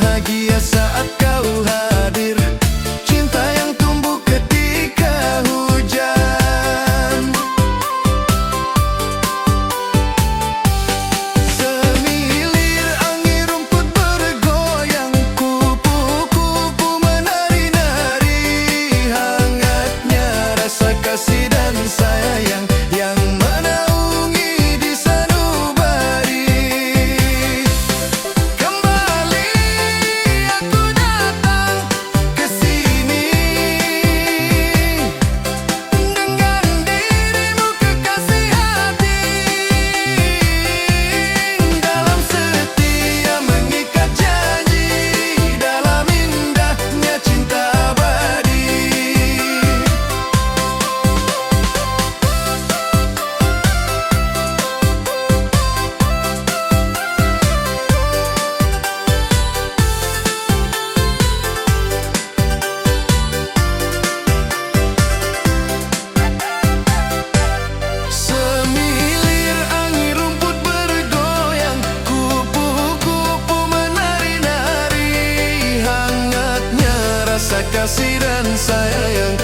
bahagia saat kau hadir, cinta yang tumbuh ketika hujan. Semilir angin rumput bergoyang, kupu-kupu menari-nari, hangatnya rasa kasih dan sayang yang menaungi di sanubari. Kembali aku datang ke sini dengan dirimu kekasih hati, dalam setia mengikat janji, dalam indahnya cinta abadi. Semilir angin rumput bergoyang, kupu-kupu menari-nari, hangatnya rasa kasih dan sayang